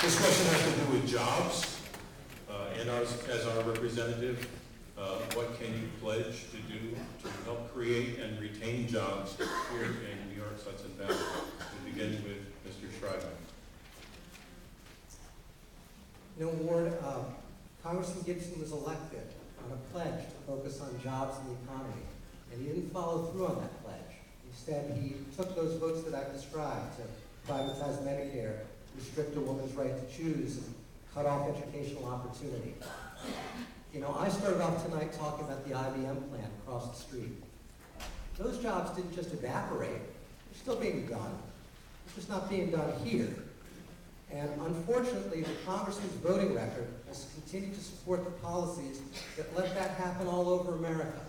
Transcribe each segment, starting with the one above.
This question has to do with jobs, and as our representative, what can you pledge to do to help create and retain jobs here in New York's Hudson Valley? We'll begin with Mr. Schreiber. You know, Ward, Congressman Gibson was elected on a pledge to focus on jobs and the economy, and he didn't follow through on that pledge. Instead, he took those votes that I've described to privatize Medicare, restrict a woman's right to choose, and cut off educational opportunity. You know, I started off tonight talking about the IBM plant across the street. Those jobs didn't just evaporate, they're still being done. They're just not being done here. And unfortunately, the Congressman's voting record has continued to support the policies that let that happen all over America.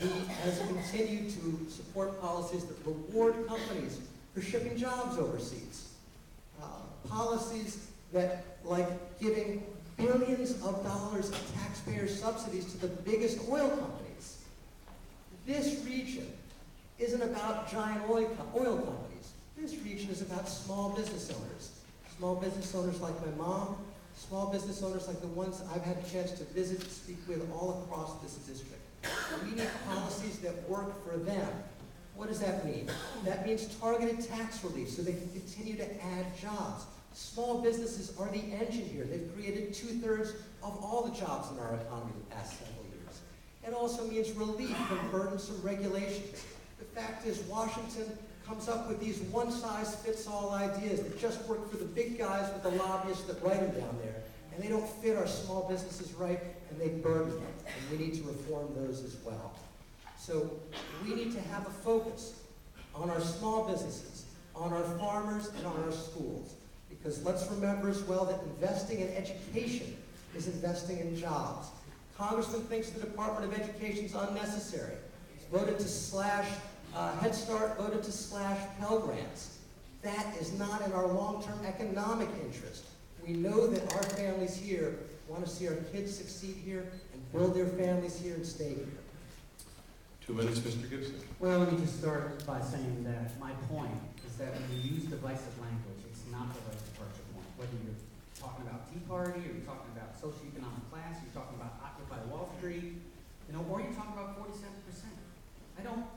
He has continued to support policies that reward companies for shipping jobs overseas. Policies that, like giving billions of dollars of taxpayer subsidies to the biggest oil companies. This region isn't about giant oil companies. This region is about small business owners. Small business owners like my mom, small business owners like the ones I've had a chance to visit and speak with all across this district. We need policies that work for them. What does that mean? That means targeted tax relief so they can continue to add jobs. Small businesses are the engine here. They've created 2/3 of all the jobs in our economy the past several years. It also means relief from burdensome regulations. The fact is, Washington comes up with these one-size-fits-all ideas that just work for the big guys with the lobbyists that write them down there, and they don't fit our small businesses right, and they burden them, and we need to reform those as well. So we need to have a focus on our small businesses, on our farmers, and on our schools. Because let's remember as well that investing in education is investing in jobs. Congressman thinks the Department of Education is unnecessary. He's voted to slash Head Start, voted to slash Pell Grants. That is not in our long-term economic interest. We know that our families here want to see our kids succeed here and build their families here and stay here. 2 minutes, Mr. Gibson. Well, let me just start by saying that my point is that when you use divisive language, it's not the right departure point. Whether you're talking about Tea Party, or you're talking about socioeconomic class, you're talking about Occupy Wall Street, or you're talking about 47%. I don't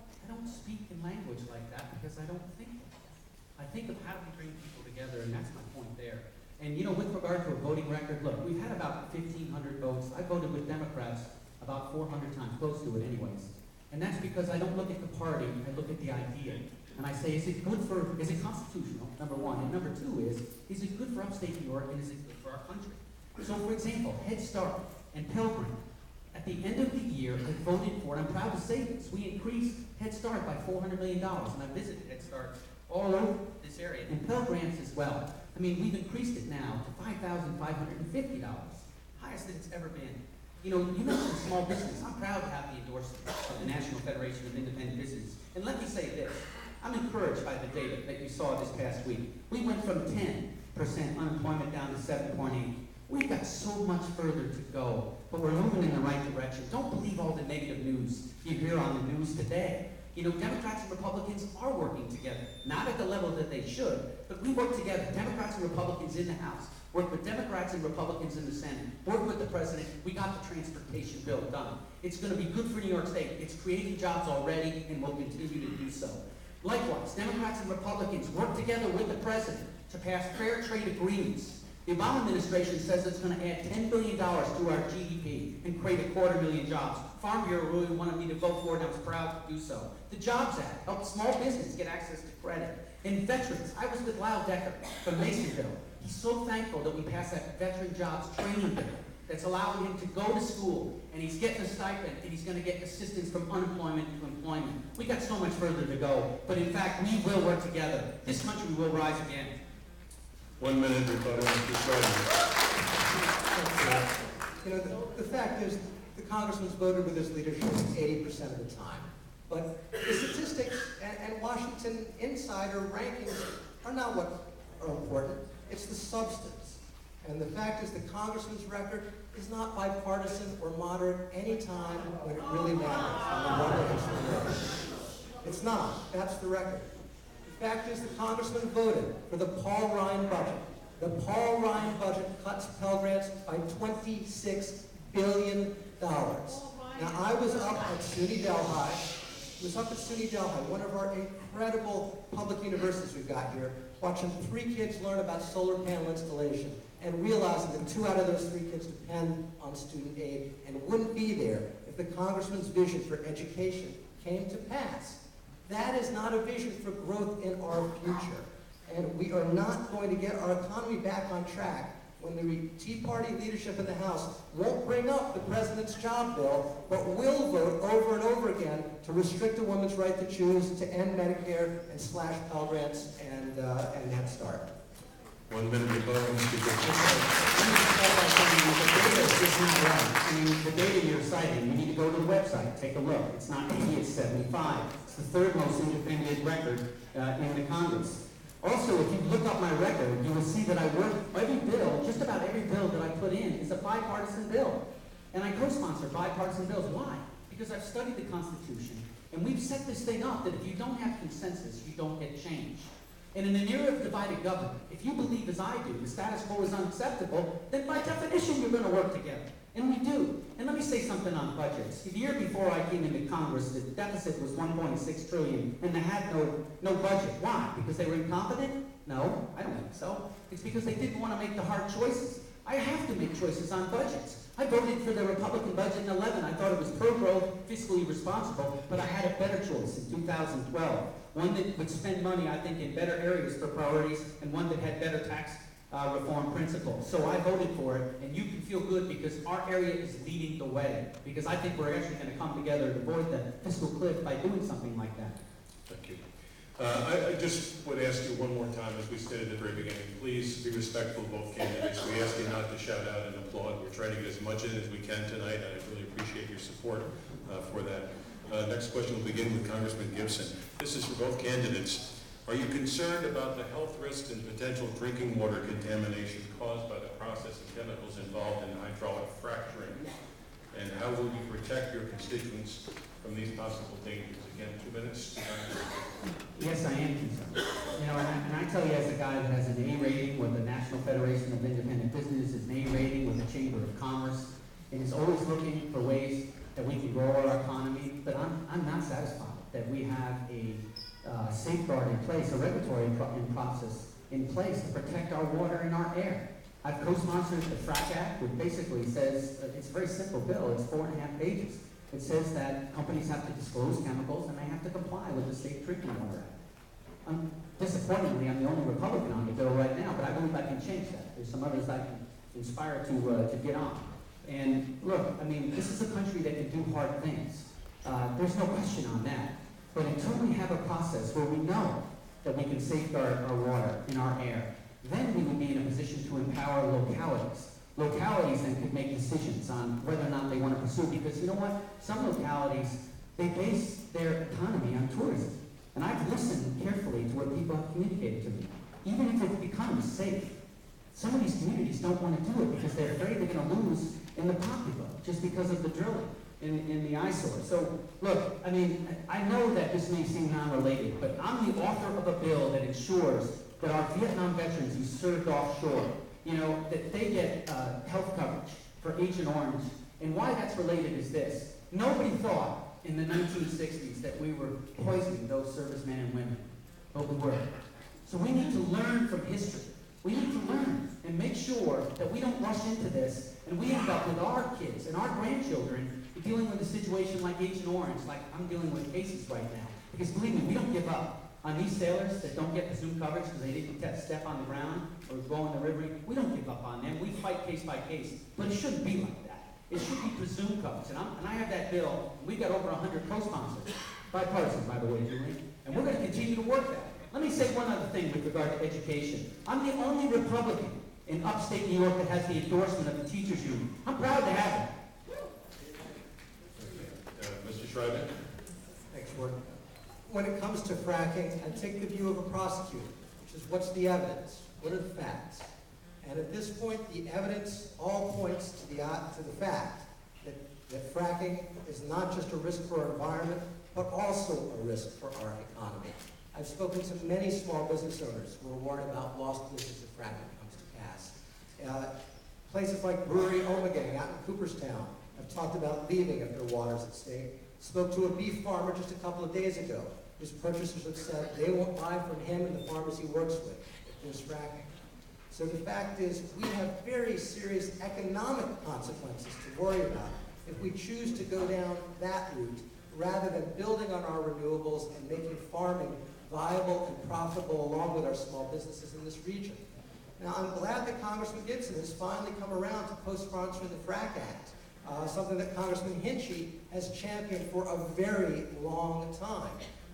speak in language like that because I don't think like that. I think of how do we bring people together, and that's my point there. And with regard to a voting record, look, we've had about 1,500 votes. I voted with Democrats about 400 times, close to it anyways. And that's because I don't look at the party, I look at the idea. And I say, is it constitutional, number one? And number two is it good for upstate New York, and is it good for our country? So for example, Head Start and Pell Grant. At the end of the year, I voted for it. I'm proud to say this. We increased Head Start by $400 million, and I visited Head Start all over this area, and Pell Grants as well. I mean, we've increased it now to $5,550, highest that it's ever been. You mentioned small business. I'm proud to have the endorsement of the National Federation of Independent Business. And let me say this. I'm encouraged by the data that you saw this past week. We went from 10% unemployment down to 7.8%. We've got so much further to go, but we're moving in the right direction. Don't believe all the negative news you hear on the news today. Democrats and Republicans are working together, not at the level that they should, but we work together. Democrats and Republicans in the House, work with Democrats and Republicans in the Senate, work with the President. We got the transportation bill done. It's going to be good for New York State. It's creating jobs already and will continue to do so. Likewise, Democrats and Republicans work together with the President to pass fair trade agreements. The Obama administration says it's going to add $10 billion to our GDP and create 250,000 jobs. Farm Bureau really wanted me to vote for it, and I was proud to do so. The Jobs Act helped small business get access to credit. And veterans, I was with Lyle Decker from Masonville. He's so thankful that we passed that veteran jobs training bill that's allowing him to go to school, and he's getting a stipend, and he's going to get assistance from unemployment to employment. We got so much further to go, but in fact, we will work together. This country will rise again. 1 minute, rebuttal, Mr. Schreiber. The fact is, the congressman's voted with his leadership 80% of the time. But the statistics and Washington insider rankings are not what are important. It's the substance. And the fact is the congressman's record is not bipartisan or moderate any time when it really matters. On the rubber hits the road. It's not. That's the record. The fact is the congressman voted for the Paul Ryan budget, The Paul Ryan budget cuts Pell Grants by $26 billion. Now, I was up at SUNY Delhi. One of our incredible public universities we've got here, watching 3 kids learn about solar panel installation and realizing that 2 out of those 3 kids depend on student aid and wouldn't be there if the congressman's vision for education came to pass. That is not a vision for growth in our future. And we are not going to get our economy back on track when the Tea Party leadership in the House won't bring up the president's job bill, but will vote over and over again to restrict a woman's right to choose, to end Medicare, and slash Pell Grants and Head Start. 1 minute rebuttal, Mr. Gibson. The data is just not right. I mean, the data you're citing, you need to go to the website, take a look. It's not 80, it's 75. It's the 3rd most independent record in the Congress. Also, if you look up my record, you will see that I work every bill, just about every bill that I put in is a bipartisan bill. And I co-sponsor bipartisan bills. Why? Because I've studied the Constitution, and we've set this thing up that if you don't have consensus, you don't get change. And in an era of divided government, if you believe as I do, the status quo is unacceptable, then by definition you're going to work together. And we do. And let me say something on budgets. The year before I came into Congress, the deficit was $1.6 trillion, and they had no budget. Why? Because they were incompetent? No, I don't think so. It's because they didn't want to make the hard choices. I have to make choices on budgets. I voted for the Republican budget in 11. I thought it was pro-growth, fiscally responsible, but I had a better choice in 2012. One that would spend money, I think, in better areas for priorities, and one that had better tax reform principles. So I voted for it, and you can feel good because our area is leading the way. Because I think we're actually going to come together to avoid the fiscal cliff by doing something like that. Thank you. I just would ask you one more time, as we said at the very beginning, please be respectful of both candidates. We ask you not to shout out and applaud. We're trying to get as much in as we can tonight, and I really appreciate your support for that. Next question will begin with Congressman Gibson. This is for both candidates. Are you concerned about the health risks and potential drinking water contamination caused by the process of chemicals involved in hydraulic fracturing? And how will you protect your constituents from these possible dangers? Again, 2 minutes. Yes, I am concerned. You know, and I tell you as a guy that has an A rating with the National Federation of Independent Business, an A rating with the Chamber of Commerce, and is always looking for ways that we can grow our economy, but I'm not satisfied that we have a safeguard in place, a regulatory process in place to protect our water and our air. I've co-sponsored the FRAC Act, which basically says, it's a very simple bill, it's 4.5 pages. It says that companies have to disclose chemicals and they have to comply with the Safe Drinking Water Act. Disappointingly, I'm the only Republican on the bill right now, but I believe I can change that. There's some others I can inspire to get on. And look, I mean, this is a country that can do hard things. There's no question on that. But until we have a process where we know that we can safeguard our water and our air, then we would be in a position to empower localities. Localities then could make decisions on whether or not they want to pursue, because you know what? Some localities, they base their economy on tourism. And I've listened carefully to what people have communicated to me. Even if it becomes safe, some of these communities don't want to do it because they're afraid they're going to lose in the pocketbook just because of the drilling in the eyesore. So, look, I mean, I know that this may seem non-related, but I'm the author of a bill that ensures that our Vietnam veterans who served offshore, you know, that they get health coverage for Agent Orange. And why that's related is this. Nobody thought in the 1960s that we were poisoning those servicemen and women, but we were. So we need to learn from history. We need to learn and make sure that we don't rush into this and we end up with our kids and our grandchildren dealing with a situation like Agent Orange, like I'm dealing with cases right now. Because believe me, we don't give up on these sailors that don't get presumed coverage because they didn't step on the ground or go in the river. We don't give up on them. We fight case by case. But it shouldn't be like that. It should be presumed coverage. And I have that bill, and we've got over 100 co-sponsors. Bipartisan, by the way, Julie. And we're going to continue to work that. Let me say one other thing with regard to education. I'm the only Republican in upstate New York that has the endorsement of the teachers union. I'm proud to have it. Mr. Schreiber? Thanks, Ward. When it comes to fracking, I take the view of a prosecutor, which is what's the evidence? What are the facts? And at this point, the evidence all points to the fact that fracking is not just a risk for our environment, but also a risk for our economy. I've spoken to many small business owners who are worried about lost business if fracking comes to gas. Places like Brewery Omegang out in Cooperstown have talked about leaving if their water's at stake. Spoke to a beef farmer just a couple of days ago. His purchasers have said they won't buy from him and the farmers he works with if there's fracking. So the fact is, we have very serious economic consequences to worry about if we choose to go down that route rather than building on our renewables and making farming viable and profitable along with our small businesses in this region. Now, I'm glad that Congressman Gibson has finally come around to co-sponsoring the FRAC Act, something that Congressman Hinchy has championed for a very long time,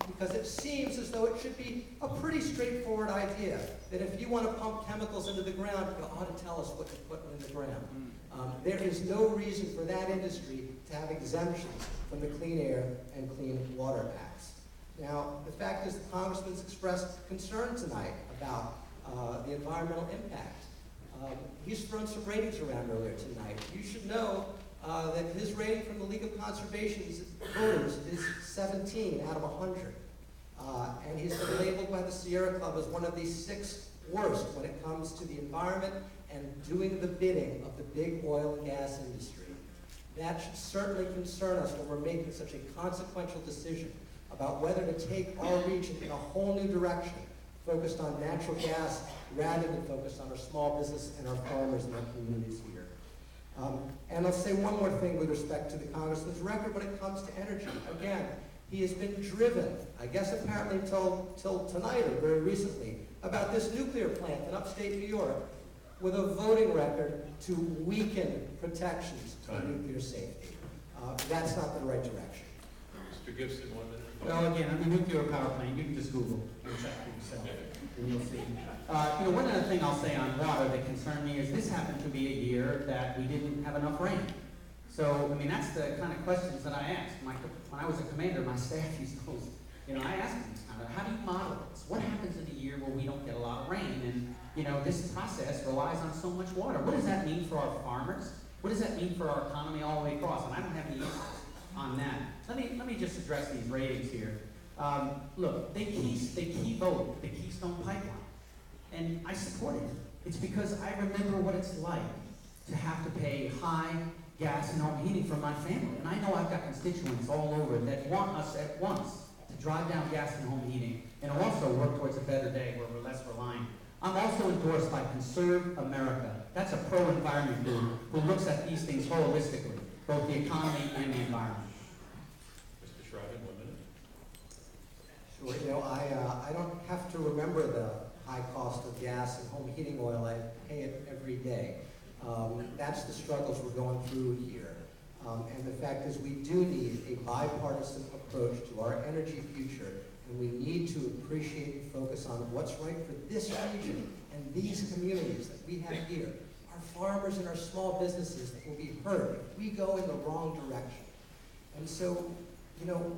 because it seems as though it should be a pretty straightforward idea that if you want to pump chemicals into the ground, you ought to tell us what you're putting in the ground. There is no reason for that industry to have exemptions from the Clean Air and Clean Water Acts. Now, the fact is the Congressman's expressed concern tonight about the environmental impact. He's thrown some ratings around earlier tonight. You should know that his rating from the League of Conservation voters is 17 out of 100. And he's been labeled by the Sierra Club as one of the 6 worst when it comes to the environment and doing the bidding of the big oil and gas industry. That should certainly concern us when we're making such a consequential decision about whether to take our region in a whole new direction, focused on natural gas rather than focused on our small business and our farmers and our communities here. And I'll say one more thing with respect to the Congressman's record when it comes to energy. Again, he has been driven, I guess apparently till tonight or very recently, about this nuclear plant in upstate New York with a voting record to weaken protections for nuclear safety. That's not the right direction. Mr. Gibson, 1 minute. Well, again, on the nuclear power plant, you can just Google and check for yourself, and you'll see. One other thing I'll say on water that concerned me is this happened to be a year that we didn't have enough rain. So, I mean, that's the kind of questions that I asked. When I was a commander, my staff used to, I asked them, how do you model this? What happens in a year where we don't get a lot of rain? And, this process relies on so much water. What does that mean for our farmers? What does that mean for our economy all the way across? And I don't have any answers on that. Let me just address these ratings here. Look, they key vote the Keystone Pipeline, and I support it. It's because I remember what it's like to have to pay high gas and home heating for my family, and I know I've got constituents all over that want us at once to drive down gas and home heating, and also work towards a better day where we're less reliant. I'm also endorsed by Conserve America. That's a pro-environment group who looks at these things holistically, both the economy and the environment. Mr. Shriven, 1 minute. Sure, I don't have to remember the high cost of gas and home heating oil. I pay it every day. That's the struggles we're going through here. And the fact is we do need a bipartisan approach to our energy future, and we need to appreciate and focus on what's right for this region and these communities that we have here. Our farmers and our small businesses that will be hurt if we go in the wrong direction. And so,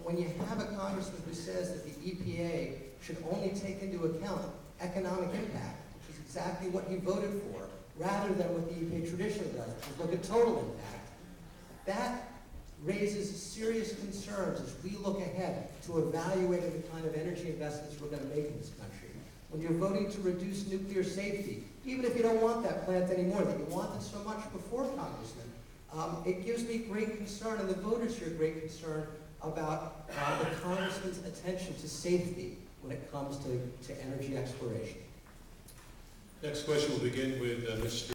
when you have a congressman who says that the EPA should only take into account economic impact, which is exactly what he voted for, rather than what the EPA traditionally does, which is look at total impact, that raises serious concerns as we look ahead to evaluating the kind of energy investments we're going to make in this country. When you're voting to reduce nuclear safety, even if you don't want that plant anymore, that you wanted so much before, Congressman, it gives me great concern, and the voters here great concern about the Congressman's attention to safety when it comes to energy exploration. Next question will begin with Mr.